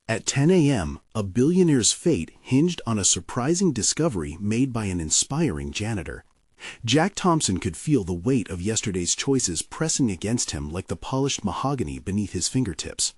At 10 a.m., a billionaire's fate hinged on a surprising discovery made by an inspiring janitor. Jack Thompson could feel the weight of yesterday's choices pressing against him like the polished mahogany beneath his fingertips.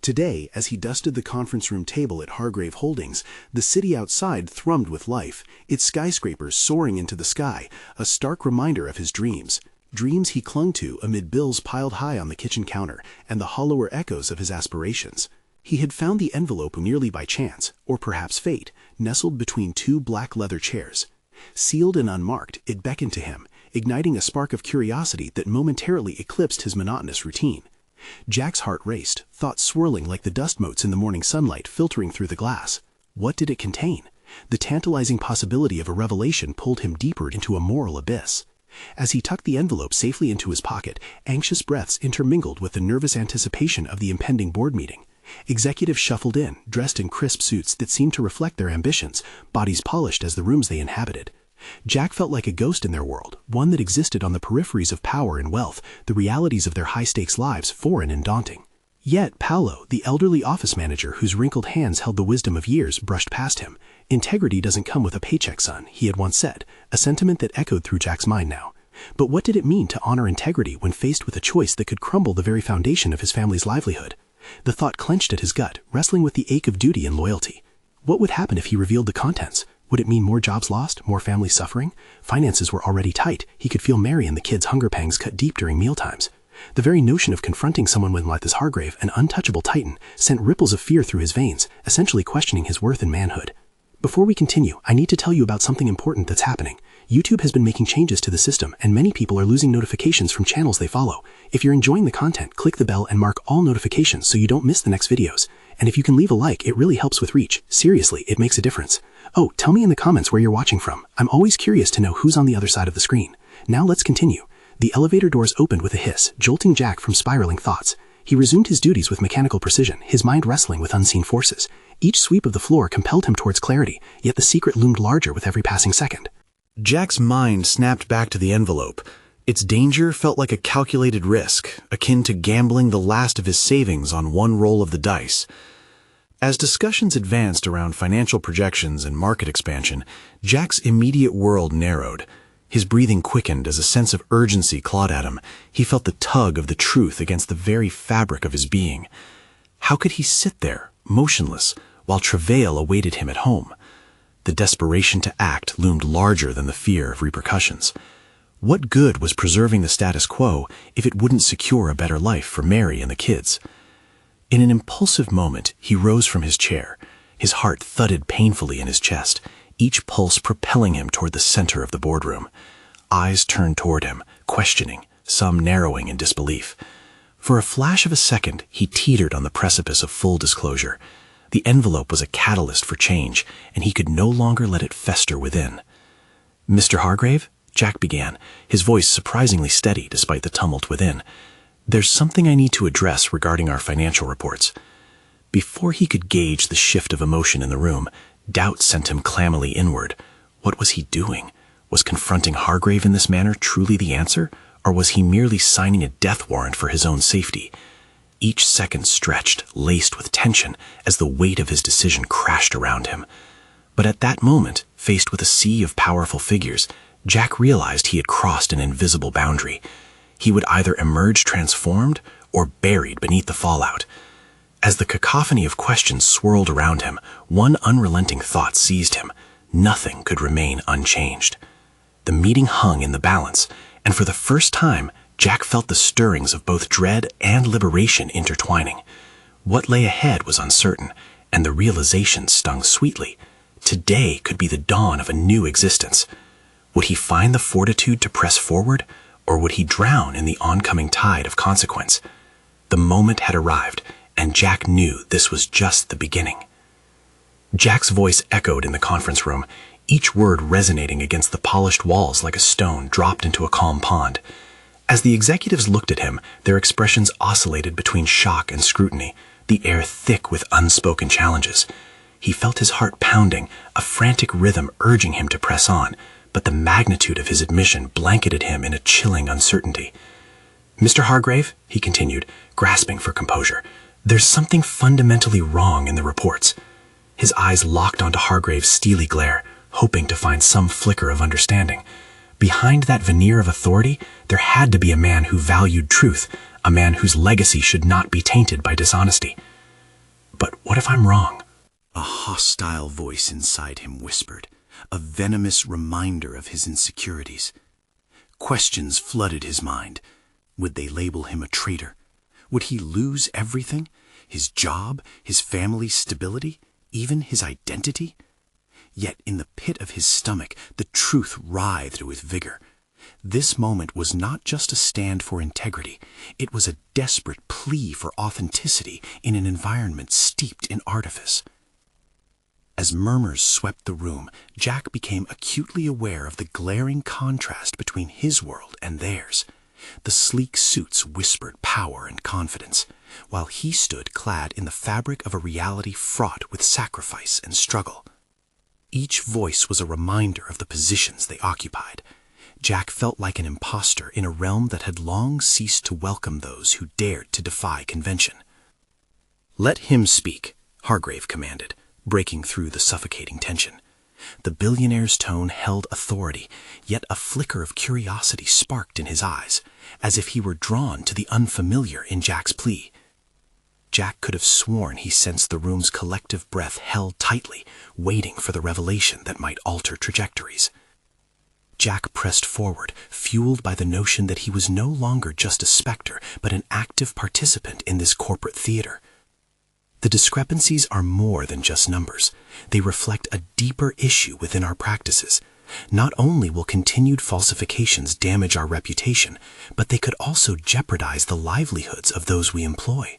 Today, as he dusted the conference room table at Hargrave Holdings, the city outside thrummed with life, its skyscrapers soaring into the sky, a stark reminder of his dreams. Dreams he clung to amid bills piled high on the kitchen counter and the hollower echoes of his aspirations. He had found the envelope nearly by chance, or perhaps fate, nestled between two black leather chairs. Sealed and unmarked, it beckoned to him, igniting a spark of curiosity that momentarily eclipsed his monotonous routine. Jack's heart raced, thoughts swirling like the dust motes in the morning sunlight filtering through the glass. What did it contain? The tantalizing possibility of a revelation pulled him deeper into a moral abyss. As he tucked the envelope safely into his pocket, anxious breaths intermingled with the nervous anticipation of the impending board meeting. Executives shuffled in, dressed in crisp suits that seemed to reflect their ambitions, bodies polished as the rooms they inhabited. Jack felt like a ghost in their world, one that existed on the peripheries of power and wealth, the realities of their high-stakes lives foreign and daunting. Yet Paolo, the elderly office manager whose wrinkled hands held the wisdom of years, brushed past him. Integrity doesn't come with a paycheck, son, he had once said, a sentiment that echoed through Jack's mind now. But what did it mean to honor integrity when faced with a choice that could crumble the very foundation of his family's livelihood? The thought clenched at his gut, wrestling with the ache of duty and loyalty. What would happen if he revealed the contents? Would it mean more jobs lost, more family suffering? Finances were already tight. He could feel Mary and the kids' hunger pangs cut deep during mealtimes. The very notion of confronting someone like this Hargrave, an untouchable titan, sent ripples of fear through his veins, essentially questioning his worth and manhood. Before we continue, I need to tell you about something important that's happening. YouTube has been making changes to the system, and many people are losing notifications from channels they follow. If you're enjoying the content, click the bell and mark all notifications so you don't miss the next videos. And if you can leave a like, it really helps with reach. Seriously, it makes a difference. Oh, tell me in the comments where you're watching from. I'm always curious to know who's on the other side of the screen. Now let's continue. The elevator doors opened with a hiss, jolting Jack from spiraling thoughts. He resumed his duties with mechanical precision, his mind wrestling with unseen forces. Each sweep of the floor compelled him towards clarity, yet the secret loomed larger with every passing second. Jack's mind snapped back to the envelope. Its danger felt like a calculated risk, akin to gambling the last of his savings on one roll of the dice. As discussions advanced around financial projections and market expansion, Jack's immediate world narrowed. His breathing quickened as a sense of urgency clawed at him. He felt the tug of the truth against the very fabric of his being. How could he sit there, motionless, while travail awaited him at home? The desperation to act loomed larger than the fear of repercussions. What good was preserving the status quo if it wouldn't secure a better life for Mary and the kids? In an impulsive moment, he rose from his chair. His heart thudded painfully in his chest, each pulse propelling him toward the center of the boardroom. Eyes turned toward him, questioning, some narrowing in disbelief. For a flash of a second, he teetered on the precipice of full disclosure. The envelope was a catalyst for change, and he could no longer let it fester within. "Mr. Hargrave?" Jack began, his voice surprisingly steady despite the tumult within. "There's something I need to address regarding our financial reports." Before he could gauge the shift of emotion in the room, doubt sent him clammily inward. What was he doing? Was confronting Hargrave in this manner truly the answer, or was he merely signing a death warrant for his own safety? Each second stretched, laced with tension, as the weight of his decision crashed around him. But at that moment, faced with a sea of powerful figures, Jack realized he had crossed an invisible boundary. He would either emerge transformed or buried beneath the fallout. As the cacophony of questions swirled around him, one unrelenting thought seized him. Nothing could remain unchanged. The meeting hung in the balance, and for the first time, Jack felt the stirrings of both dread and liberation intertwining. What lay ahead was uncertain, and the realization stung sweetly. Today could be the dawn of a new existence. Would he find the fortitude to press forward, or would he drown in the oncoming tide of consequence? The moment had arrived, and Jack knew this was just the beginning. Jack's voice echoed in the conference room, each word resonating against the polished walls like a stone dropped into a calm pond. As the executives looked at him, their expressions oscillated between shock and scrutiny, the air thick with unspoken challenges. He felt his heart pounding, a frantic rhythm urging him to press on, but the magnitude of his admission blanketed him in a chilling uncertainty. "Mr. Hargrave," he continued, grasping for composure, There's something fundamentally wrong in the reports. His eyes locked onto Hargrave's steely glare, hoping to find some flicker of understanding. Behind that veneer of authority, there had to be a man who valued truth, a man whose legacy should not be tainted by dishonesty. But what if I'm wrong? A hostile voice inside him whispered, a venomous reminder of his insecurities. Questions flooded his mind. Would they label him a traitor? Would he lose everything? His job, his family's stability, even his identity? Yet in the pit of his stomach, the truth writhed with vigor. This moment was not just a stand for integrity. It was a desperate plea for authenticity in an environment steeped in artifice. As murmurs swept the room, Jack became acutely aware of the glaring contrast between his world and theirs. The sleek suits whispered power and confidence, while he stood clad in the fabric of a reality fraught with sacrifice and struggle. Each voice was a reminder of the positions they occupied. Jack felt like an imposter in a realm that had long ceased to welcome those who dared to defy convention. "Let him speak," Hargrave commanded, breaking through the suffocating tension. The billionaire's tone held authority, yet a flicker of curiosity sparked in his eyes, as if he were drawn to the unfamiliar in Jack's plea. Jack could have sworn he sensed the room's collective breath held tightly, waiting for the revelation that might alter trajectories. Jack pressed forward, fueled by the notion that he was no longer just a specter, but an active participant in this corporate theater. The discrepancies are more than just numbers. They reflect a deeper issue within our practices. Not only will continued falsifications damage our reputation, but they could also jeopardize the livelihoods of those we employ.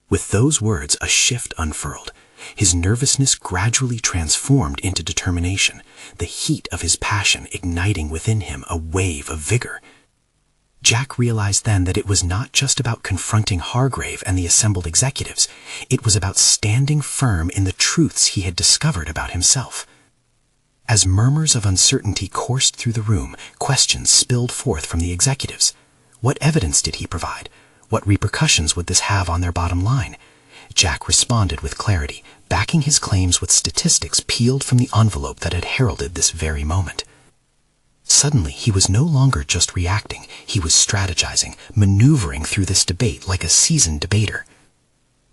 With those words, a shift unfurled. His nervousness gradually transformed into determination, the heat of his passion igniting within him a wave of vigor. Jack realized then that it was not just about confronting Hargrave and the assembled executives. It was about standing firm in the truths he had discovered about himself. As murmurs of uncertainty coursed through the room, questions spilled forth from the executives. What evidence did he provide? What repercussions would this have on their bottom line? Jack responded with clarity, backing his claims with statistics peeled from the envelope that had heralded this very moment. Suddenly, he was no longer just reacting. He was strategizing, maneuvering through this debate like a seasoned debater.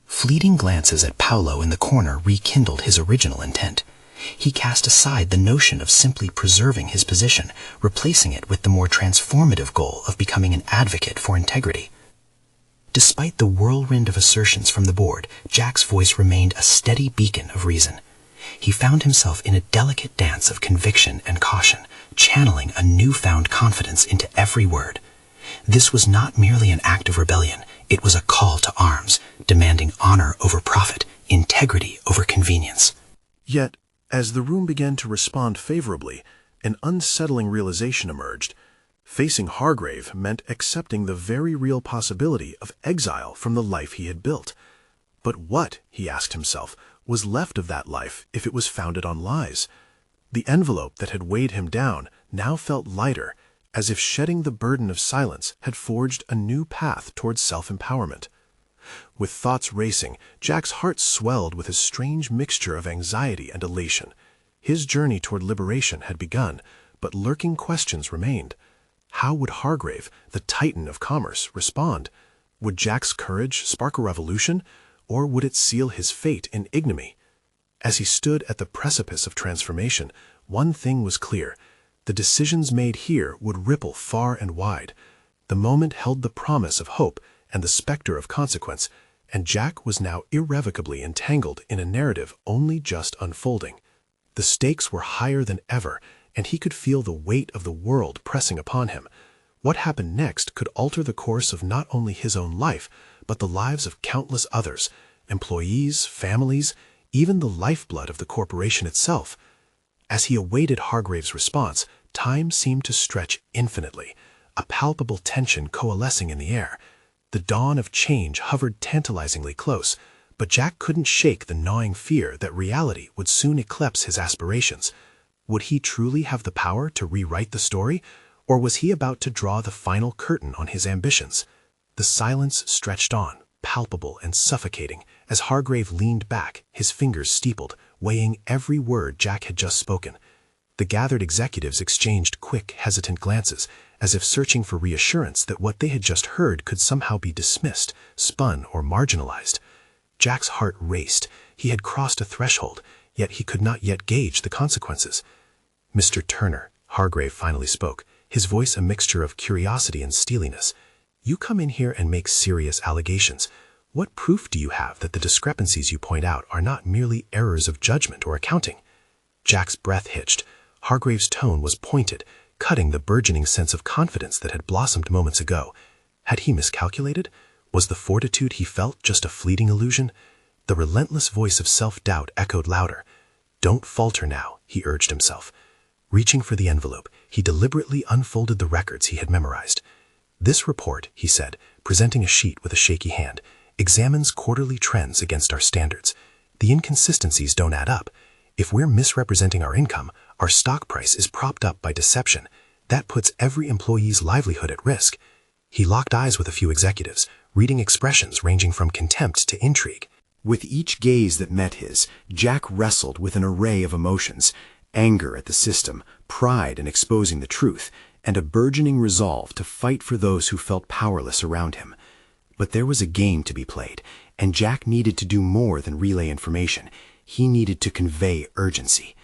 Fleeting glances at Paolo in the corner rekindled his original intent. He cast aside the notion of simply preserving his position, replacing it with the more transformative goal of becoming an advocate for integrity. Despite the whirlwind of assertions from the board, Jack's voice remained a steady beacon of reason. He found himself in a delicate dance of conviction and caution, channeling a newfound confidence into every word. This was not merely an act of rebellion, it was a call to arms, demanding honor over profit, integrity over convenience. Yet, as the room began to respond favorably, an unsettling realization emerged. Facing Hargrave meant accepting the very real possibility of exile from the life he had built. But what, he asked himself, was left of that life if it was founded on lies? The envelope that had weighed him down now felt lighter, as if shedding the burden of silence had forged a new path towards self-empowerment. With thoughts racing, Jack's heart swelled with a strange mixture of anxiety and elation. His journey toward liberation had begun, but lurking questions remained. How would Hargrave, the titan of commerce, respond? Would Jack's courage spark a revolution, or would it seal his fate in ignominy? As he stood at the precipice of transformation, one thing was clear. The decisions made here would ripple far and wide. The moment held the promise of hope and the specter of consequence, and Jack was now irrevocably entangled in a narrative only just unfolding. The stakes were higher than ever, and he could feel the weight of the world pressing upon him. What happened next could alter the course of not only his own life, but the lives of countless others, employees, families, even the lifeblood of the corporation itself. As he awaited Hargrave's response, time seemed to stretch infinitely, a palpable tension coalescing in the air. The dawn of change hovered tantalizingly close, but Jack couldn't shake the gnawing fear that reality would soon eclipse his aspirations. Would he truly have the power to rewrite the story, or was he about to draw the final curtain on his ambitions? The silence stretched on, palpable and suffocating as Hargrave leaned back, his fingers steepled, weighing every word Jack had just spoken. The gathered executives exchanged quick, hesitant glances, as if searching for reassurance that what they had just heard could somehow be dismissed, spun, or marginalized. Jack's heart raced. He had crossed a threshold, yet he could not yet gauge the consequences. "Mr. Turner," Hargrave finally spoke, his voice a mixture of curiosity and steeliness. "You come in here and make serious allegations. What proof do you have that the discrepancies you point out are not merely errors of judgment or accounting?" Jack's breath hitched. Hargrave's tone was pointed, cutting the burgeoning sense of confidence that had blossomed moments ago. Had he miscalculated? Was the fortitude he felt just a fleeting illusion? The relentless voice of self-doubt echoed louder. "Don't falter now," he urged himself. Reaching for the envelope, he deliberately unfolded the records he had memorized. "This report," he said, presenting a sheet with a shaky hand, "examines quarterly trends against our standards. The inconsistencies don't add up. If we're misrepresenting our income, our stock price is propped up by deception. That puts every employee's livelihood at risk." He locked eyes with a few executives, reading expressions ranging from contempt to intrigue. With each gaze that met his, Jack wrestled with an array of emotions: anger at the system, pride in exposing the truth, and a burgeoning resolve to fight for those who felt powerless around him. But there was a game to be played, and Jack needed to do more than relay information. He needed to convey urgency.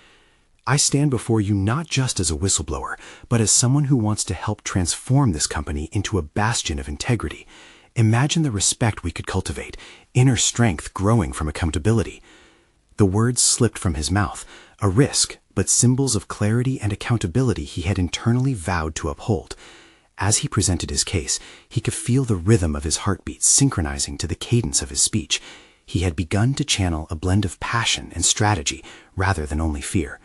"I stand before you not just as a whistleblower, but as someone who wants to help transform this company into a bastion of integrity. Imagine the respect we could cultivate, inner strength growing from accountability." The words slipped from his mouth, a risk, but symbols of clarity and accountability he had internally vowed to uphold. As he presented his case, he could feel the rhythm of his heartbeat synchronizing to the cadence of his speech. He had begun to channel a blend of passion and strategy rather than only fear.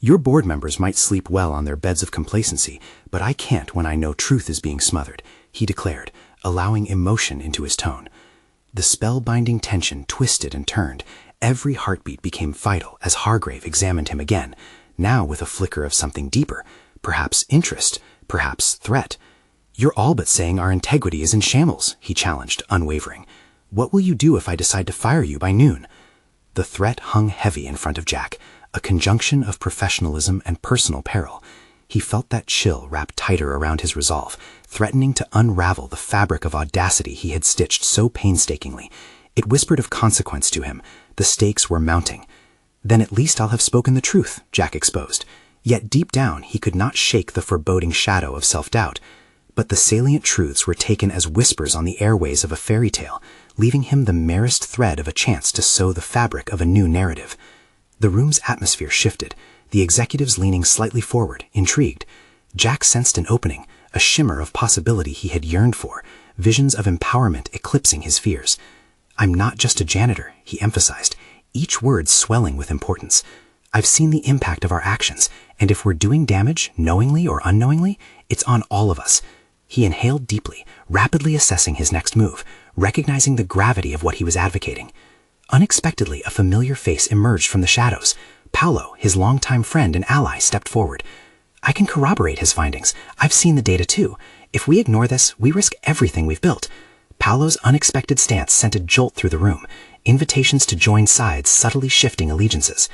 "Your board members might sleep well on their beds of complacency, but I can't when I know truth is being smothered," he declared, allowing emotion into his tone. The spellbinding tension twisted and turned. Every heartbeat became vital as Hargrave examined him again, now with a flicker of something deeper, perhaps interest, perhaps threat. "You're all but saying our integrity is in shambles," he challenged, unwavering. "What will you do if I decide to fire you by noon?" The threat hung heavy in front of Jack, a conjunction of professionalism and personal peril. He felt that chill wrap tighter around his resolve, threatening to unravel the fabric of audacity he had stitched so painstakingly. It whispered of consequence to him. The stakes were mounting. "Then at least I'll have spoken the truth," Jack exposed. Yet deep down he could not shake the foreboding shadow of self-doubt. But the salient truths were taken as whispers on the airways of a fairy tale, leaving him the merest thread of a chance to sew the fabric of a new narrative. The room's atmosphere shifted, the executives leaning slightly forward, intrigued. Jack sensed an opening, a shimmer of possibility he had yearned for, visions of empowerment eclipsing his fears. "I'm not just a janitor," he emphasized, each word swelling with importance. "I've seen the impact of our actions, and if we're doing damage, knowingly or unknowingly, it's on all of us." He inhaled deeply, rapidly assessing his next move, recognizing the gravity of what he was advocating. Unexpectedly, a familiar face emerged from the shadows. Paolo, his longtime friend and ally, stepped forward. "I can corroborate his findings. I've seen the data too. If we ignore this, we risk everything we've built." Paolo's unexpected stance sent a jolt through the room, invitations to join sides subtly shifting allegiances.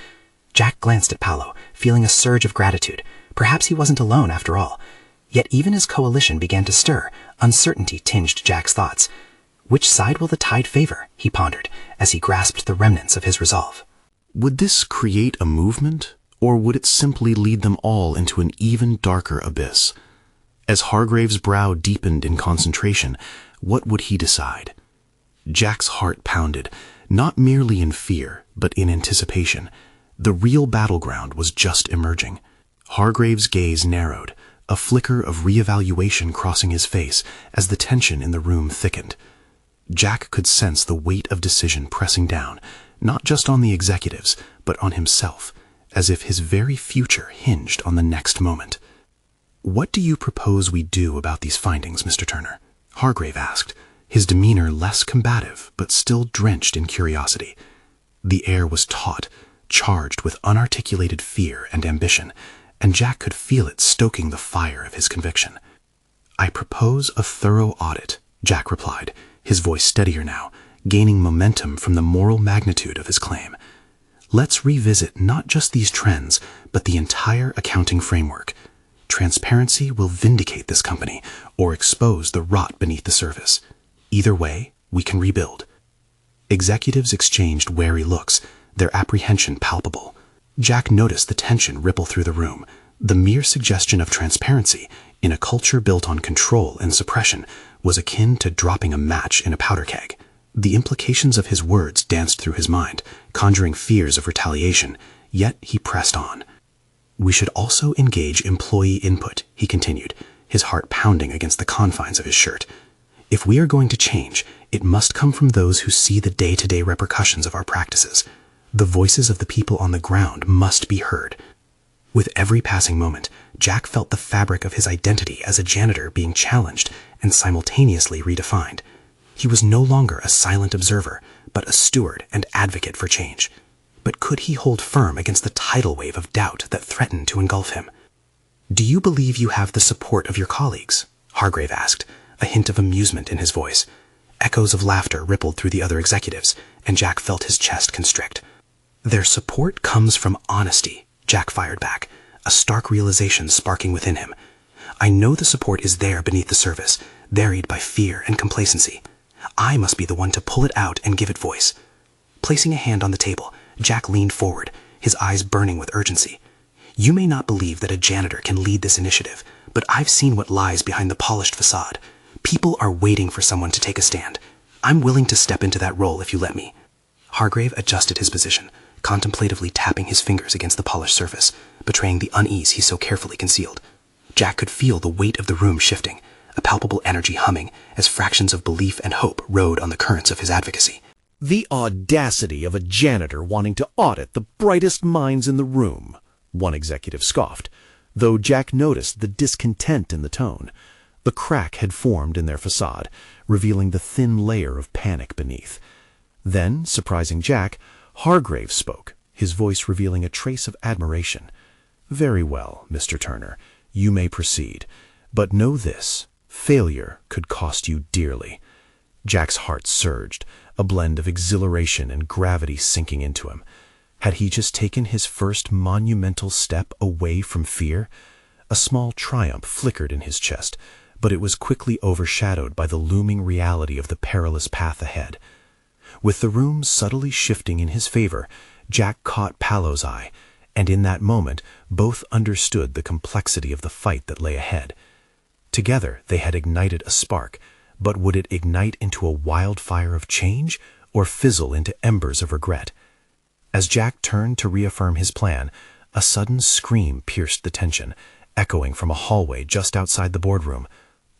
Jack glanced at Paolo, feeling a surge of gratitude. Perhaps he wasn't alone after all. Yet even as coalition began to stir, uncertainty tinged Jack's thoughts. Which side will the tide favor, he pondered, as he grasped the remnants of his resolve. Would this create a movement, or would it simply lead them all into an even darker abyss? As Hargrave's brow deepened in concentration, what would he decide? Jack's heart pounded, not merely in fear, but in anticipation. The real battleground was just emerging. Hargrave's gaze narrowed, a flicker of reevaluation crossing his face as the tension in the room thickened. Jack could sense the weight of decision pressing down, not just on the executives, but on himself, as if his very future hinged on the next moment. "What do you propose we do about these findings, Mr. Turner?" Hargrave asked, his demeanor less combative, but still drenched in curiosity. The air was taut, charged with unarticulated fear and ambition, and Jack could feel it stoking the fire of his conviction. "I propose a thorough audit," Jack replied, his voice steadier now, gaining momentum from the moral magnitude of his claim. Let's revisit not just these trends, but the entire accounting framework. Transparency will vindicate this company or expose the rot beneath the surface. Either way, we can rebuild. Executives exchanged wary looks, their apprehension palpable. Jack noticed the tension ripple through the room. The mere suggestion of transparency, in a culture built on control and suppression, was akin to dropping a match in a powder keg. The implications of his words danced through his mind, conjuring fears of retaliation, yet he pressed on. We should also engage employee input, he continued, his heart pounding against the confines of his shirt. If we are going to change, it must come from those who see the day-to-day repercussions of our practices. The voices of the people on the ground must be heard. With every passing moment, Jack felt the fabric of his identity as a janitor being challenged and simultaneously redefined. He was no longer a silent observer, but a steward and advocate for change. But could he hold firm against the tidal wave of doubt that threatened to engulf him? "Do you believe you have the support of your colleagues?" Hargrave asked, a hint of amusement in his voice. Echoes of laughter rippled through the other executives, and Jack felt his chest constrict. "Their support comes from honesty," Jack fired back, a stark realization sparking within him. "I know the support is there beneath the surface, buried by fear and complacency. I must be the one to pull it out and give it voice." Placing a hand on the table, Jack leaned forward, his eyes burning with urgency. "You may not believe that a janitor can lead this initiative, but I've seen what lies behind the polished facade. People are waiting for someone to take a stand. I'm willing to step into that role if you let me." Hargrave adjusted his position, contemplatively tapping his fingers against the polished surface, betraying the unease he so carefully concealed. Jack could feel the weight of the room shifting, a palpable energy humming as fractions of belief and hope rode on the currents of his advocacy. "The audacity of a janitor wanting to audit the brightest minds in the room," one executive scoffed, though Jack noticed the discontent in the tone. The crack had formed in their facade, revealing the thin layer of panic beneath. Then, surprising Jack, Hargrave spoke, his voice revealing a trace of admiration. "Very well, Mr. Turner, you may proceed. But know this, failure could cost you dearly." Jack's heart surged, a blend of exhilaration and gravity sinking into him. Had he just taken his first monumental step away from fear? A small triumph flickered in his chest, but it was quickly overshadowed by the looming reality of the perilous path ahead. With the room subtly shifting in his favor, Jack caught Palo's eye, and in that moment both understood the complexity of the fight that lay ahead. Together they had ignited a spark, but would it ignite into a wildfire of change or fizzle into embers of regret? As Jack turned to reaffirm his plan, a sudden scream pierced the tension, echoing from a hallway just outside the boardroom.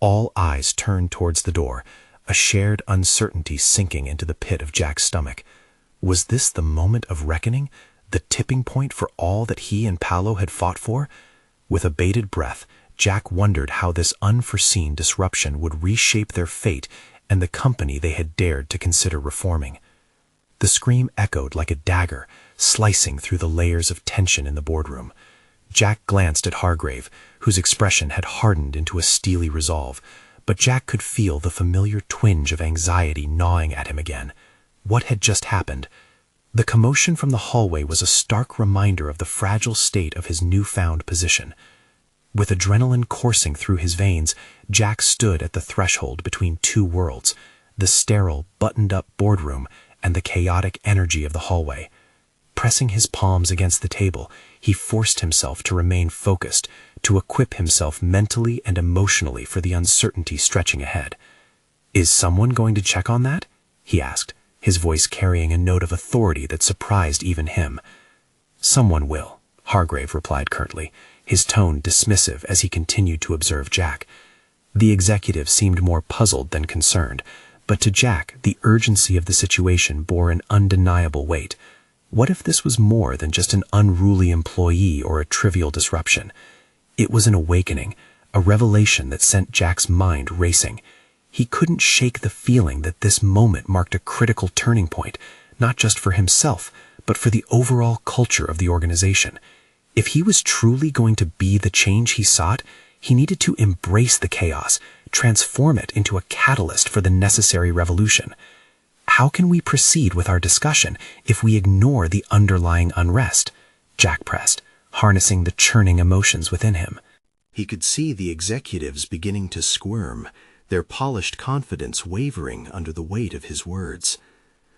All eyes turned towards the door, a shared uncertainty sinking into the pit of Jack's stomach. Was this the moment of reckoning, the tipping point for all that he and Palo had fought for? With a bated breath, Jack wondered how this unforeseen disruption would reshape their fate and the company they had dared to consider reforming. The scream echoed like a dagger, slicing through the layers of tension in the boardroom. Jack glanced at Hargrave, whose expression had hardened into a steely resolve, but Jack could feel the familiar twinge of anxiety gnawing at him again. What had just happened? The commotion from the hallway was a stark reminder of the fragile state of his newfound position. With adrenaline coursing through his veins, Jack stood at the threshold between two worlds, the sterile, buttoned-up boardroom and the chaotic energy of the hallway. Pressing his palms against the table, he forced himself to remain focused, to equip himself mentally and emotionally for the uncertainty stretching ahead. "Is someone going to check on that?" he asked, his voice carrying a note of authority that surprised even him. "Someone will," Hargrave replied curtly, his tone dismissive as he continued to observe Jack. The executive seemed more puzzled than concerned, but to Jack the urgency of the situation bore an undeniable weight. What if this was more than just an unruly employee or a trivial disruption? It was an awakening, a revelation that sent Jack's mind racing. He couldn't shake the feeling that this moment marked a critical turning point, not just for himself, but for the overall culture of the organization. If he was truly going to be the change he sought, he needed to embrace the chaos, transform it into a catalyst for the necessary revolution. How can we proceed with our discussion if we ignore the underlying unrest? Jack pressed, harnessing the churning emotions within him. He could see the executives beginning to squirm, their polished confidence wavering under the weight of his words.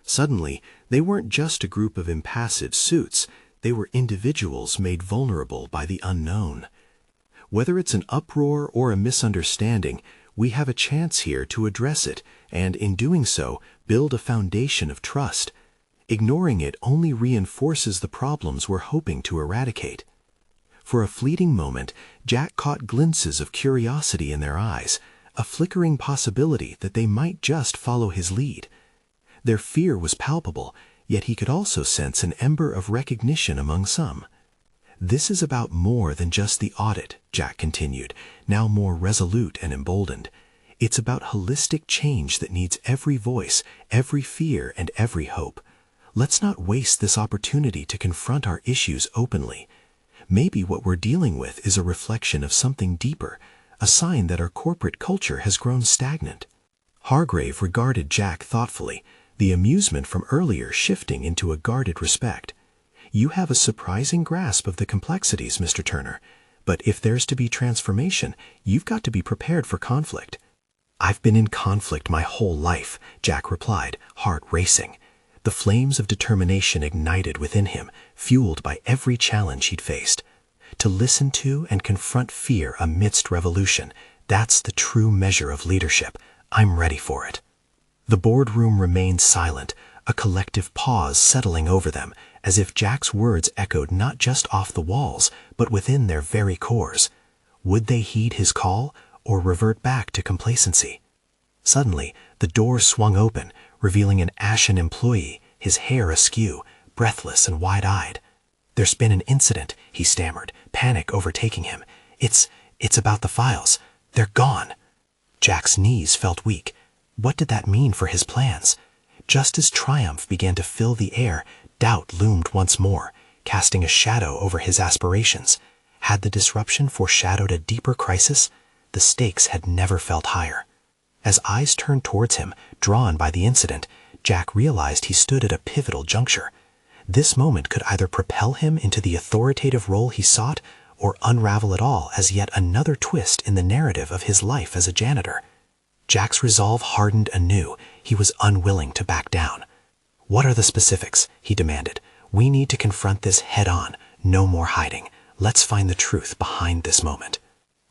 Suddenly, they weren't just a group of impassive suits, they were individuals made vulnerable by the unknown. Whether it's an uproar or a misunderstanding, we have a chance here to address it, and in doing so, build a foundation of trust. Ignoring it only reinforces the problems we're hoping to eradicate. For a fleeting moment, Jack caught glimpses of curiosity in their eyes, a flickering possibility that they might just follow his lead. Their fear was palpable, yet he could also sense an ember of recognition among some. "This is about more than just the audit," Jack continued, now more resolute and emboldened. "It's about holistic change that needs every voice, every fear, and every hope. Let's not waste this opportunity to confront our issues openly. Maybe what we're dealing with is a reflection of something deeper, a sign that our corporate culture has grown stagnant." Hargrave regarded Jack thoughtfully, the amusement from earlier shifting into a guarded respect. "You have a surprising grasp of the complexities, Mr. Turner, but if there's to be transformation, you've got to be prepared for conflict." "I've been in conflict my whole life," Jack replied, heart racing. The flames of determination ignited within him, fueled by every challenge he'd faced. To listen to and confront fear amidst revolution, that's the true measure of leadership. I'm ready for it. The boardroom remained silent, a collective pause settling over them, as if Jack's words echoed not just off the walls, but within their very cores. Would they heed his call, or revert back to complacency? Suddenly, the door swung open, revealing an ashen employee, his hair askew, breathless and wide-eyed. "There's been an incident," he stammered, panic overtaking him. It's about the files. They're gone." Jack's knees felt weak. What did that mean for his plans? Just as triumph began to fill the air, doubt loomed once more, casting a shadow over his aspirations. Had the disruption foreshadowed a deeper crisis? The stakes had never felt higher. As eyes turned towards him, drawn by the incident, Jack realized he stood at a pivotal juncture. This moment could either propel him into the authoritative role he sought, or unravel it all as yet another twist in the narrative of his life as a janitor. Jack's resolve hardened anew. He was unwilling to back down. "What are the specifics?" he demanded. "We need to confront this head-on. No more hiding. Let's find the truth behind this moment."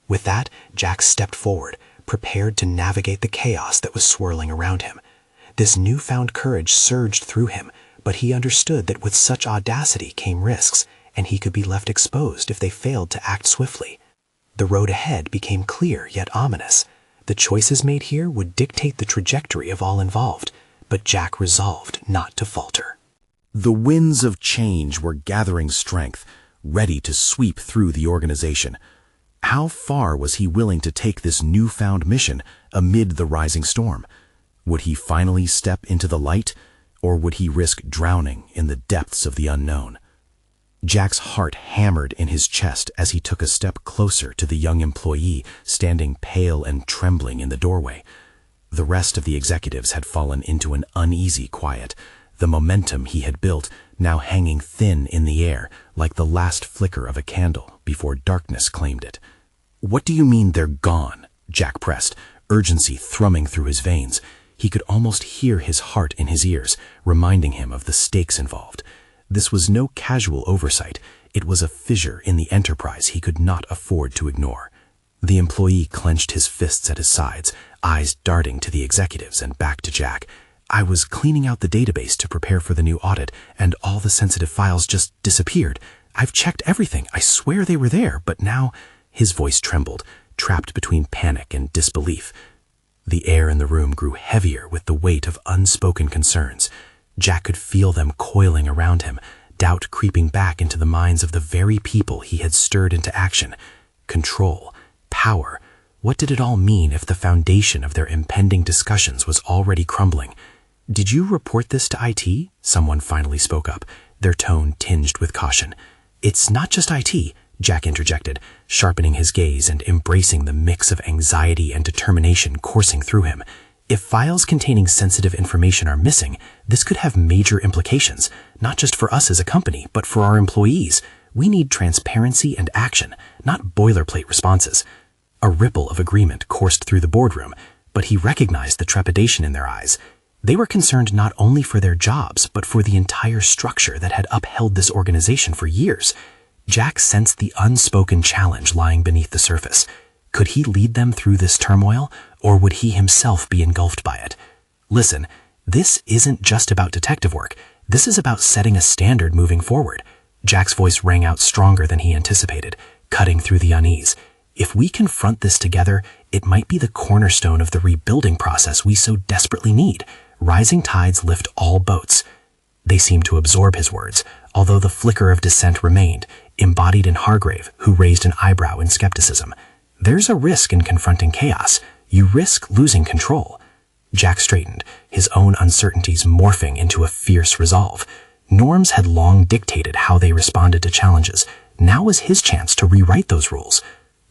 With that, Jack stepped forward, prepared to navigate the chaos that was swirling around him. This newfound courage surged through him, but he understood that with such audacity came risks, and he could be left exposed if they failed to act swiftly. The road ahead became clear yet ominous. The choices made here would dictate the trajectory of all involved, but Jack resolved not to falter. The winds of change were gathering strength, ready to sweep through the organization. How far was he willing to take this newfound mission amid the rising storm? Would he finally step into the light, or would he risk drowning in the depths of the unknown? Jack's heart hammered in his chest as he took a step closer to the young employee standing pale and trembling in the doorway. The rest of the executives had fallen into an uneasy quiet, the momentum he had built now hanging thin in the air like the last flicker of a candle before darkness claimed it. "What do you mean they're gone?" Jack pressed, urgency thrumming through his veins. He could almost hear his heart in his ears, reminding him of the stakes involved. This was no casual oversight. It was a fissure in the enterprise he could not afford to ignore. The employee clenched his fists at his sides, eyes darting to the executives and back to Jack. "I was cleaning out the database to prepare for the new audit, and all the sensitive files just disappeared. I've checked everything. I swear they were there, but now—" His voice trembled, trapped between panic and disbelief. The air in the room grew heavier with the weight of unspoken concerns. Jack could feel them coiling around him, doubt creeping back into the minds of the very people he had stirred into action. Control, power. What did it all mean if the foundation of their impending discussions was already crumbling? "Did you report this to IT?" Someone finally spoke up, their tone tinged with caution. "It's not just IT. Jack interjected, sharpening his gaze and embracing the mix of anxiety and determination coursing through him. If files containing sensitive information are missing, this could have major implications, not just for us as a company, but for our employees. We need transparency and action, not boilerplate responses. A ripple of agreement coursed through the boardroom, but he recognized the trepidation in their eyes. They were concerned not only for their jobs, but for the entire structure that had upheld this organization for years. Jack sensed the unspoken challenge lying beneath the surface. Could he lead them through this turmoil, or would he himself be engulfed by it? Listen, this isn't just about detective work. This is about setting a standard moving forward. Jack's voice rang out stronger than he anticipated, cutting through the unease. If we confront this together, it might be the cornerstone of the rebuilding process we so desperately need. Rising tides lift all boats. They seemed to absorb his words, although the flicker of dissent remained, embodied in Hargrave, who raised an eyebrow in skepticism. There's a risk in confronting chaos. You risk losing control. Jack straightened, his own uncertainties morphing into a fierce resolve. Norms had long dictated how they responded to challenges. Now was his chance to rewrite those rules.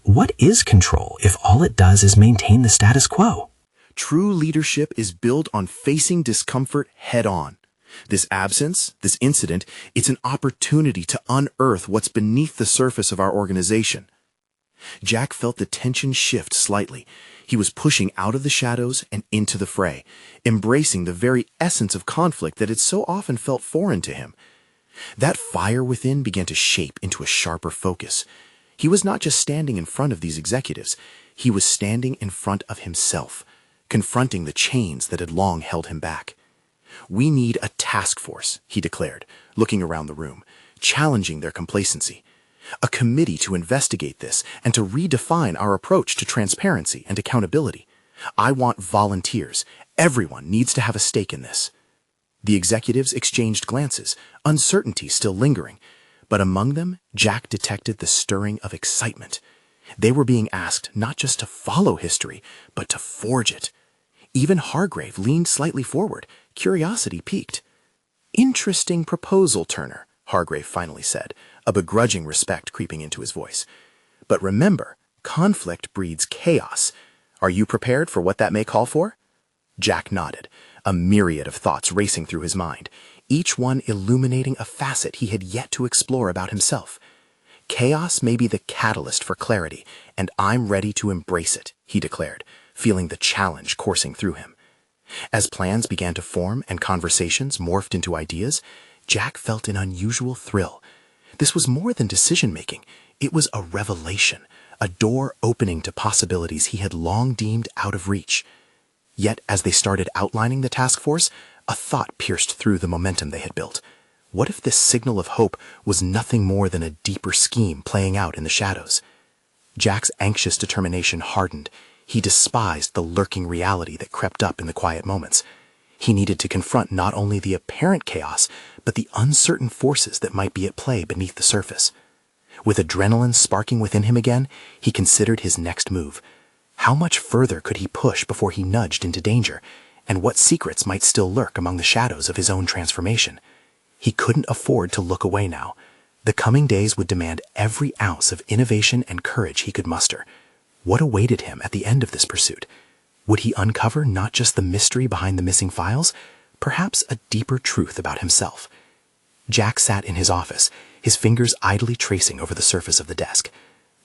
What is control if all it does is maintain the status quo? True leadership is built on facing discomfort head-on. This absence, this incident, it's an opportunity to unearth what's beneath the surface of our organization. Jack felt the tension shift slightly. He was pushing out of the shadows and into the fray, embracing the very essence of conflict that had so often felt foreign to him. That fire within began to shape into a sharper focus. He was not just standing in front of these executives, he was standing in front of himself, confronting the chains that had long held him back. "We need a task force," he declared, looking around the room, challenging their complacency. "A committee to investigate this and to redefine our approach to transparency and accountability. I want volunteers. Everyone needs to have a stake in this." The executives exchanged glances, uncertainty still lingering. But among them, Jack detected the stirring of excitement. They were being asked not just to follow history, but to forge it. Even Hargrave leaned slightly forward, curiosity piqued. "Interesting proposal, Turner," Hargrave finally said, a begrudging respect creeping into his voice. "But remember, conflict breeds chaos. Are you prepared for what that may call for?" Jack nodded, a myriad of thoughts racing through his mind, each one illuminating a facet he had yet to explore about himself. "Chaos may be the catalyst for clarity, and I'm ready to embrace it," he declared, feeling the challenge coursing through him. As plans began to form and conversations morphed into ideas, Jack felt an unusual thrill. This was more than decision-making. It was a revelation, a door opening to possibilities he had long deemed out of reach. Yet, as they started outlining the task force, a thought pierced through the momentum they had built. What if this signal of hope was nothing more than a deeper scheme playing out in the shadows? Jack's anxious determination hardened. He despised the lurking reality that crept up in the quiet moments. He needed to confront not only the apparent chaos, but the uncertain forces that might be at play beneath the surface. With adrenaline sparking within him again, he considered his next move. How much further could he push before he nudged into danger, and what secrets might still lurk among the shadows of his own transformation? He couldn't afford to look away now. The coming days would demand every ounce of innovation and courage he could muster. What awaited him at the end of this pursuit? Would he uncover not just the mystery behind the missing files, perhaps a deeper truth about himself? Jack sat in his office, his fingers idly tracing over the surface of the desk.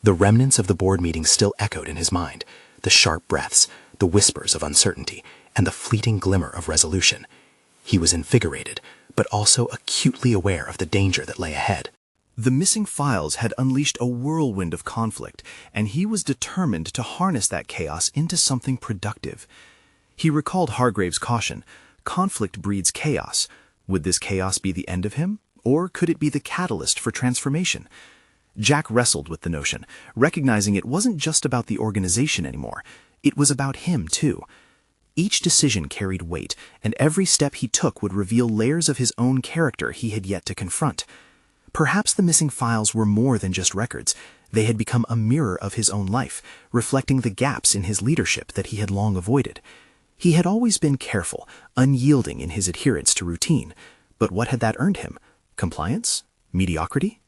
The remnants of the board meeting still echoed in his mind, the sharp breaths, the whispers of uncertainty, and the fleeting glimmer of resolution. He was invigorated, but also acutely aware of the danger that lay ahead. The missing files had unleashed a whirlwind of conflict, and he was determined to harness that chaos into something productive. He recalled Hargrave's caution: conflict breeds chaos. Would this chaos be the end of him, or could it be the catalyst for transformation? Jack wrestled with the notion, recognizing it wasn't just about the organization anymore. It was about him, too. Each decision carried weight, and every step he took would reveal layers of his own character he had yet to confront. Perhaps the missing files were more than just records. They had become a mirror of his own life, reflecting the gaps in his leadership that he had long avoided. He had always been careful, unyielding in his adherence to routine. But what had that earned him? Compliance? Mediocrity?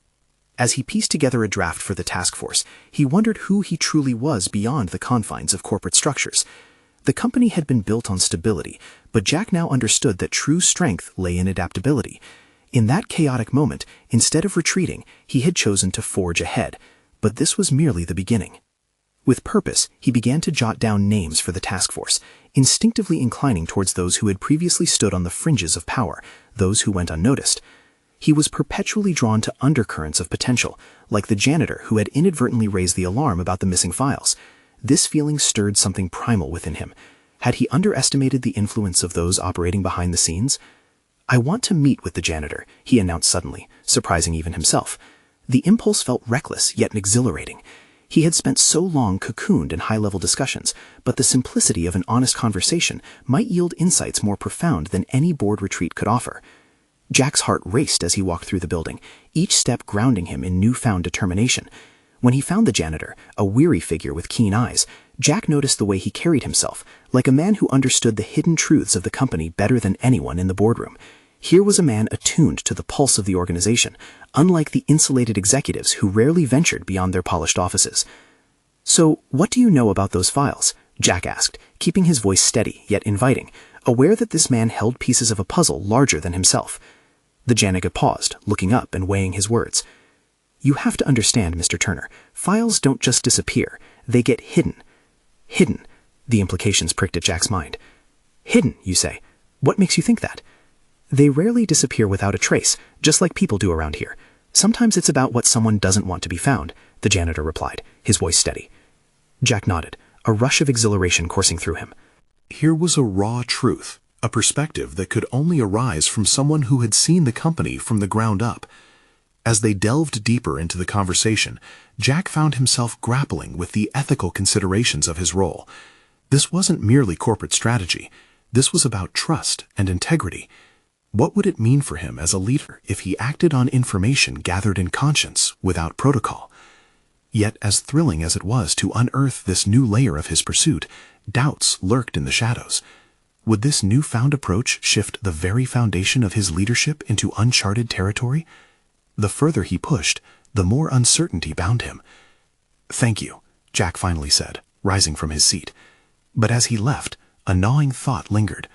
As he pieced together a draft for the task force, he wondered who he truly was beyond the confines of corporate structures. The company had been built on stability, but Jack now understood that true strength lay in adaptability. In that chaotic moment, instead of retreating, he had chosen to forge ahead, but this was merely the beginning. With purpose, he began to jot down names for the task force, instinctively inclining towards those who had previously stood on the fringes of power, those who went unnoticed. He was perpetually drawn to undercurrents of potential, like the janitor who had inadvertently raised the alarm about the missing files. This feeling stirred something primal within him. Had he underestimated the influence of those operating behind the scenes? "I want to meet with the janitor," he announced suddenly, surprising even himself. The impulse felt reckless yet exhilarating. He had spent so long cocooned in high-level discussions, but the simplicity of an honest conversation might yield insights more profound than any board retreat could offer. Jack's heart raced as he walked through the building, each step grounding him in newfound determination. When he found the janitor, a weary figure with keen eyes, Jack noticed the way he carried himself, like a man who understood the hidden truths of the company better than anyone in the boardroom. Here was a man attuned to the pulse of the organization, unlike the insulated executives who rarely ventured beyond their polished offices. "So, what do you know about those files?" Jack asked, keeping his voice steady yet inviting, aware that this man held pieces of a puzzle larger than himself. The janitor paused, looking up and weighing his words. "You have to understand, Mr. Turner, files don't just disappear, they get hidden." Hidden. The implications pricked at Jack's mind. "Hidden, you say? What makes you think that?" "They rarely disappear without a trace, just like people do around here. Sometimes it's about what someone doesn't want to be found," the janitor replied, his voice steady. Jack nodded, a rush of exhilaration coursing through him. Here was a raw truth, a perspective that could only arise from someone who had seen the company from the ground up. As they delved deeper into the conversation, Jack found himself grappling with the ethical considerations of his role. This wasn't merely corporate strategy. This was about trust and integrity. What would it mean for him as a leader if he acted on information gathered in conscience without protocol? Yet, as thrilling as it was to unearth this new layer of his pursuit, doubts lurked in the shadows. Would this newfound approach shift the very foundation of his leadership into uncharted territory? The further he pushed, the more uncertainty bound him. "Thank you," Jack finally said, rising from his seat. But as he left, a gnawing thought lingered.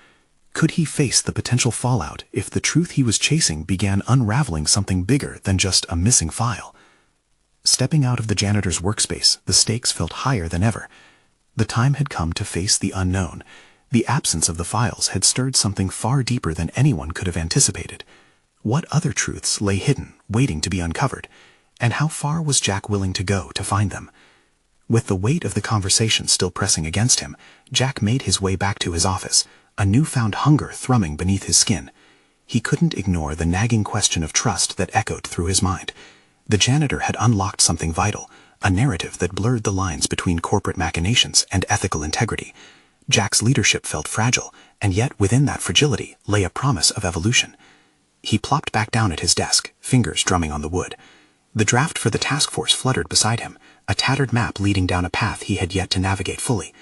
Could he face the potential fallout if the truth he was chasing began unraveling something bigger than just a missing file? Stepping out of the janitor's workspace, the stakes felt higher than ever. The time had come to face the unknown. The absence of the files had stirred something far deeper than anyone could have anticipated. What other truths lay hidden, waiting to be uncovered? And how far was Jack willing to go to find them? With the weight of the conversation still pressing against him, Jack made his way back to his office, a newfound hunger thrumming beneath his skin. He couldn't ignore the nagging question of trust that echoed through his mind. The janitor had unlocked something vital, a narrative that blurred the lines between corporate machinations and ethical integrity. Jack's leadership felt fragile, and yet within that fragility lay a promise of evolution. He plopped back down at his desk, fingers drumming on the wood. The draft for the task force fluttered beside him, a tattered map leading down a path he had yet to navigate fully.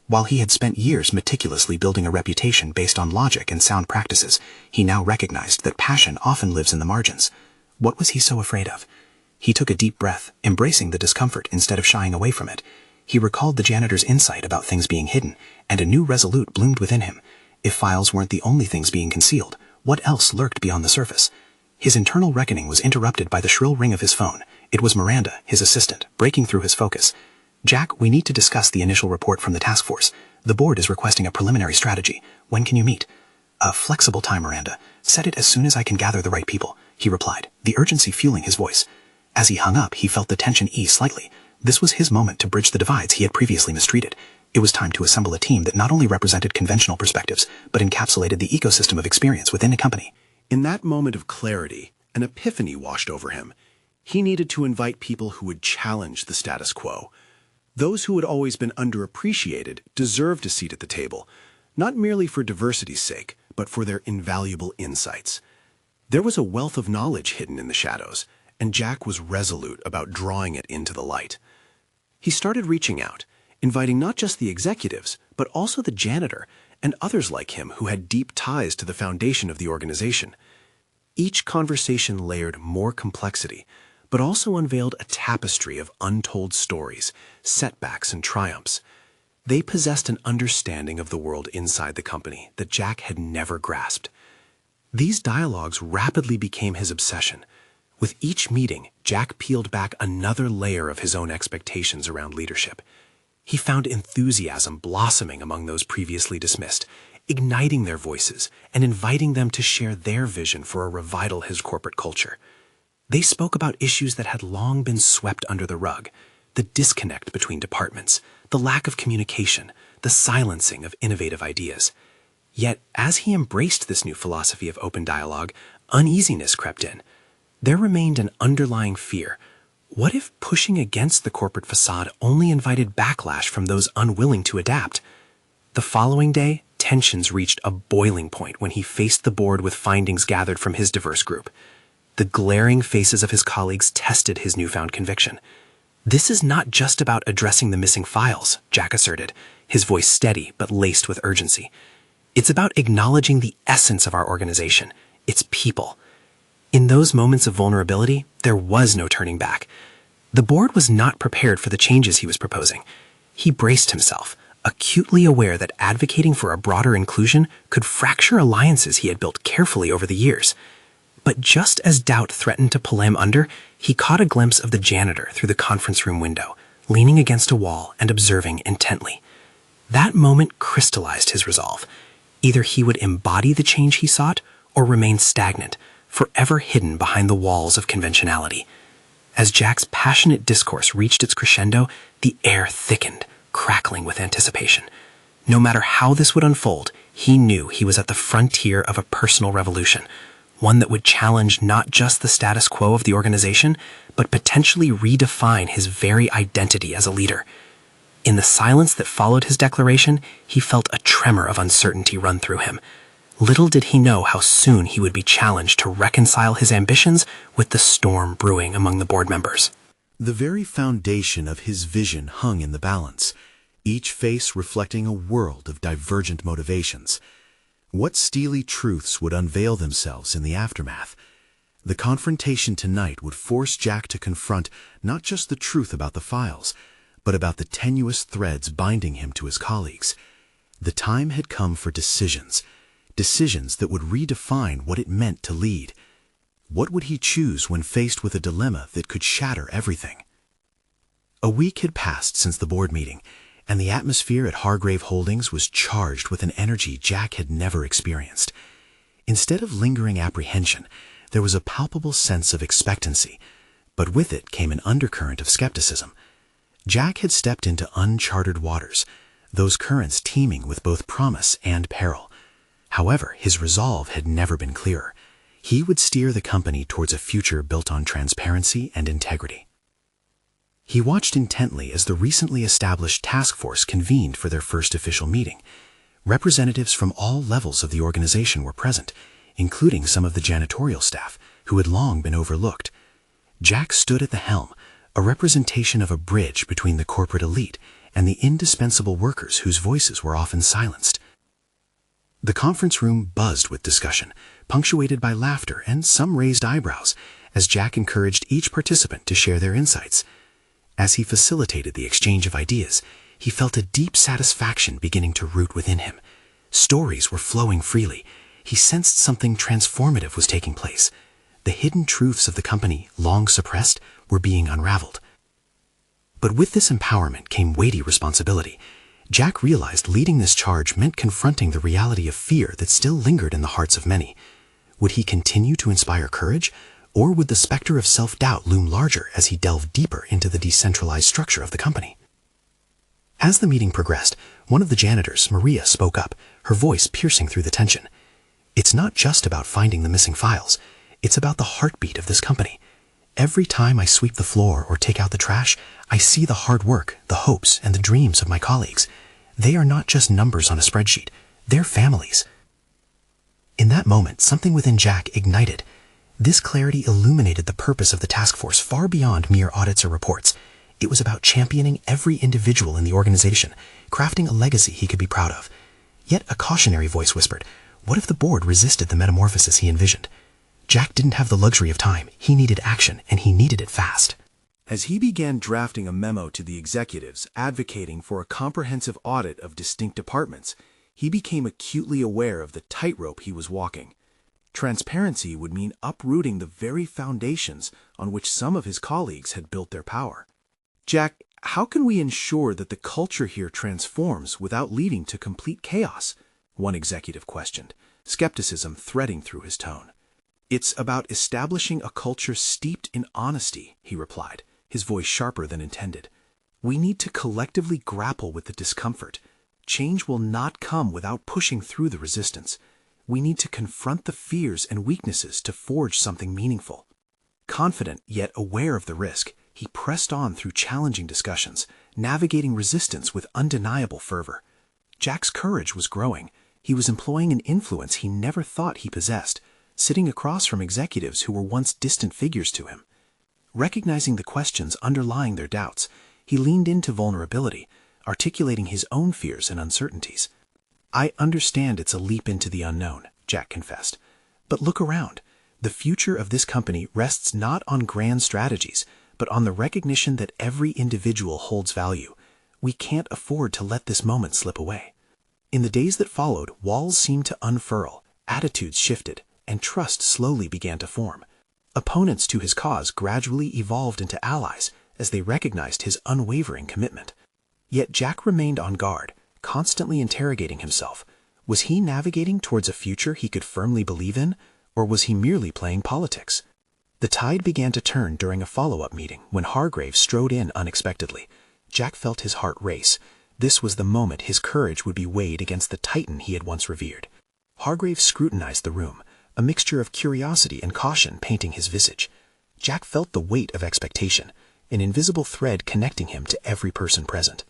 While he had spent years meticulously building a reputation based on logic and sound practices, he now recognized that passion often lives in the margins. What was he so afraid of? He took a deep breath, embracing the discomfort instead of shying away from it. He recalled the janitor's insight about things being hidden, and a new resolute bloomed within him. If files weren't the only things being concealed, what else lurked beyond the surface? His internal reckoning was interrupted by the shrill ring of his phone. It was Miranda, his assistant, breaking through his focus. "Jack, we need to discuss the initial report from the task force. The board is requesting a preliminary strategy. When can you meet?" "A flexible time, Miranda. Set it as soon as I can gather the right people," he replied, the urgency fueling his voice. As he hung up, he felt the tension ease slightly. This was his moment to bridge the divides he had previously mistreated. It was time to assemble a team that not only represented conventional perspectives, but encapsulated the ecosystem of experience within a company. In that moment of clarity, an epiphany washed over him. He needed to invite people who would challenge the status quo. Those who had always been underappreciated deserved a seat at the table, not merely for diversity's sake, but for their invaluable insights. There was a wealth of knowledge hidden in the shadows, and Jack was resolute about drawing it into the light. He started reaching out, inviting not just the executives, but also the janitor and others like him who had deep ties to the foundation of the organization. Each conversation layered more complexity, but also unveiled a tapestry of untold stories, setbacks, and triumphs. They possessed an understanding of the world inside the company that Jack had never grasped. These dialogues rapidly became his obsession. With each meeting, Jack peeled back another layer of his own expectations around leadership. He found enthusiasm blossoming among those previously dismissed, igniting their voices and inviting them to share their vision for a revital his corporate culture. They spoke about issues that had long been swept under the rug: the disconnect between departments, the lack of communication, the silencing of innovative ideas. Yet, as he embraced this new philosophy of open dialogue, uneasiness crept in. There remained an underlying fear. What if pushing against the corporate facade only invited backlash from those unwilling to adapt? The following day, tensions reached a boiling point when he faced the board with findings gathered from his diverse group. The glaring faces of his colleagues tested his newfound conviction. "This is not just about addressing the missing files," Jack asserted, his voice steady but laced with urgency. "It's about acknowledging the essence of our organization, its people." In those moments of vulnerability, there was no turning back. The board was not prepared for the changes he was proposing. He braced himself, acutely aware that advocating for a broader inclusion could fracture alliances he had built carefully over the years. But just as doubt threatened to pull him under, he caught a glimpse of the janitor through the conference room window, leaning against a wall and observing intently. That moment crystallized his resolve. Either he would embody the change he sought, or remain stagnant, forever hidden behind the walls of conventionality. As Jack's passionate discourse reached its crescendo, the air thickened, crackling with anticipation. No matter how this would unfold, he knew he was at the frontier of a personal revolution, one that would challenge not just the status quo of the organization, but potentially redefine his very identity as a leader. In the silence that followed his declaration, he felt a tremor of uncertainty run through him. Little did he know how soon he would be challenged to reconcile his ambitions with the storm brewing among the board members. The very foundation of his vision hung in the balance, each face reflecting a world of divergent motivations. What steely truths would unveil themselves in the aftermath? The confrontation tonight would force Jack to confront not just the truth about the files, but about the tenuous threads binding him to his colleagues. The time had come for decisions that would redefine what it meant to lead. What would he choose when faced with a dilemma that could shatter everything? A week had passed since the board meeting, and the atmosphere at Hargrave Holdings was charged with an energy Jack had never experienced. Instead of lingering apprehension, there was a palpable sense of expectancy, but with it came an undercurrent of skepticism. Jack had stepped into uncharted waters, those currents teeming with both promise and peril. However, his resolve had never been clearer. He would steer the company towards a future built on transparency and integrity. He watched intently as the recently established task force convened for their first official meeting. Representatives from all levels of the organization were present, including some of the janitorial staff, who had long been overlooked. Jack stood at the helm, a representation of a bridge between the corporate elite and the indispensable workers whose voices were often silenced. The conference room buzzed with discussion, punctuated by laughter and some raised eyebrows, as Jack encouraged each participant to share their insights. As he facilitated the exchange of ideas, he felt a deep satisfaction beginning to root within him. Stories were flowing freely. He sensed something transformative was taking place. The hidden truths of the company, long suppressed, were being unraveled. But with this empowerment came weighty responsibility. Jack realized leading this charge meant confronting the reality of fear that still lingered in the hearts of many. Would he continue to inspire courage, or would the specter of self-doubt loom larger as he delved deeper into the decentralized structure of the company? As the meeting progressed, one of the janitors, Maria, spoke up, her voice piercing through the tension. "It's not just about finding the missing files. It's about the heartbeat of this company. Every time I sweep the floor or take out the trash, I see the hard work, the hopes, and the dreams of my colleagues. They are not just numbers on a spreadsheet. They're families." In that moment, something within Jack ignited. This clarity illuminated the purpose of the task force far beyond mere audits or reports. It was about championing every individual in the organization, crafting a legacy he could be proud of. Yet a cautionary voice whispered, what if the board resisted the metamorphosis he envisioned? Jack didn't have the luxury of time. He needed action, and he needed it fast. As he began drafting a memo to the executives advocating for a comprehensive audit of distinct departments, he became acutely aware of the tightrope he was walking. Transparency would mean uprooting the very foundations on which some of his colleagues had built their power. Jack, how can we ensure that the culture here transforms without leading to complete chaos? One executive questioned, skepticism threading through his tone. It's about establishing a culture steeped in honesty, he replied, his voice sharper than intended. We need to collectively grapple with the discomfort. Change will not come without pushing through the resistance. We need to confront the fears and weaknesses to forge something meaningful. Confident yet aware of the risk, he pressed on through challenging discussions, navigating resistance with undeniable fervor. Jack's courage was growing. He was employing an influence he never thought he possessed, sitting across from executives who were once distant figures to him. Recognizing the questions underlying their doubts, he leaned into vulnerability, articulating his own fears and uncertainties. I understand it's a leap into the unknown, Jack confessed. But look around. The future of this company rests not on grand strategies, but on the recognition that every individual holds value. We can't afford to let this moment slip away. In the days that followed, walls seemed to unfurl, attitudes shifted, and trust slowly began to form. Opponents to his cause gradually evolved into allies as they recognized his unwavering commitment. Yet Jack remained on guard, constantly interrogating himself. Was he navigating towards a future he could firmly believe in, or was he merely playing politics? The tide began to turn during a follow-up meeting when Hargrave strode in unexpectedly. Jack felt his heart race. This was the moment his courage would be weighed against the titan he had once revered. Hargrave scrutinized the room, a mixture of curiosity and caution painting his visage. Jack felt the weight of expectation, an invisible thread connecting him to every person present.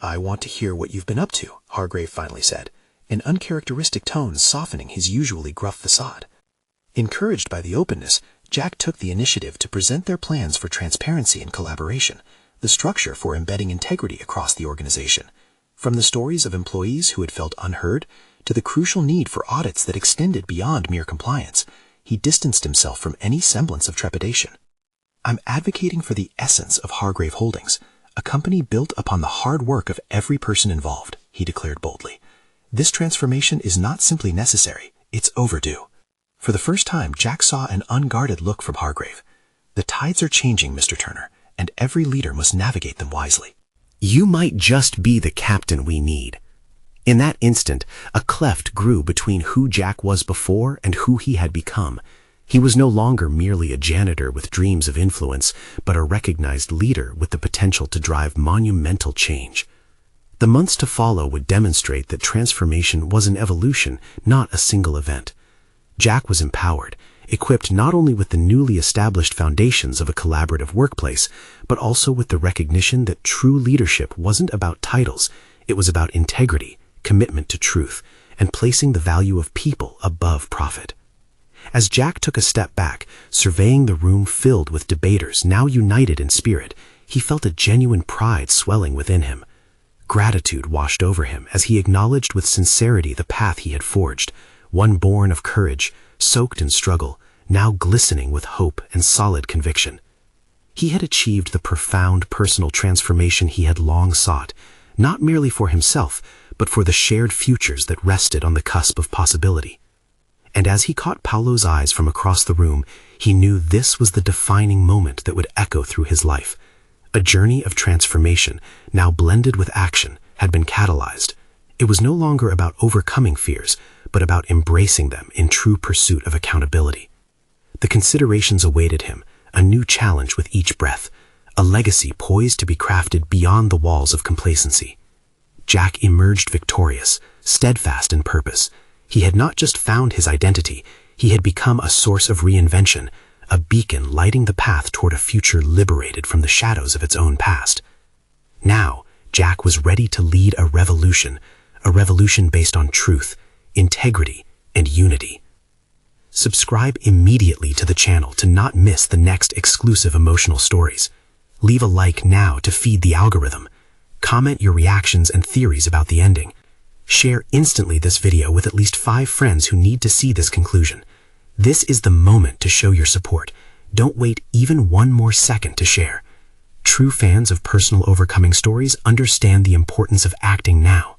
I want to hear what you've been up to, Hargrave finally said, an uncharacteristic tone softening his usually gruff facade. Encouraged by the openness, Jack took the initiative to present their plans for transparency and collaboration, the structure for embedding integrity across the organization. From the stories of employees who had felt unheard to the crucial need for audits that extended beyond mere compliance, he distanced himself from any semblance of trepidation. I'm advocating for the essence of Hargrave Holdings, a company built upon the hard work of every person involved, he declared boldly. This transformation is not simply necessary, it's overdue. For the first time, Jack saw an unguarded look from Hargrave. The tides are changing, Mr. Turner, and every leader must navigate them wisely. You might just be the captain we need. In that instant, a cleft grew between who Jack was before and who he had become. He was no longer merely a janitor with dreams of influence, but a recognized leader with the potential to drive monumental change. The months to follow would demonstrate that transformation was an evolution, not a single event. Jack was empowered, equipped not only with the newly established foundations of a collaborative workplace, but also with the recognition that true leadership wasn't about titles, it was about integrity, commitment to truth, and placing the value of people above profit. As Jack took a step back, surveying the room filled with debaters now united in spirit, he felt a genuine pride swelling within him. Gratitude washed over him as he acknowledged with sincerity the path he had forged, one born of courage, soaked in struggle, now glistening with hope and solid conviction. He had achieved the profound personal transformation he had long sought, not merely for himself, but for the shared futures that rested on the cusp of possibility. And as he caught Paulo's eyes from across the room, he knew this was the defining moment that would echo through his life. A journey of transformation, now blended with action, had been catalyzed. It was no longer about overcoming fears, but about embracing them in true pursuit of accountability. The considerations awaited him, a new challenge with each breath, a legacy poised to be crafted beyond the walls of complacency. Jack emerged victorious, steadfast in purpose. He had not just found his identity, he had become a source of reinvention, a beacon lighting the path toward a future liberated from the shadows of its own past. Now, Jack was ready to lead a revolution based on truth, integrity, and unity. Subscribe immediately to the channel to not miss the next exclusive emotional stories. Leave a like now to feed the algorithm. Comment your reactions and theories about the ending. Share instantly this video with at least 5 friends who need to see this conclusion. This is the moment to show your support. Don't wait even one more second to share. True fans of personal overcoming stories understand the importance of acting now.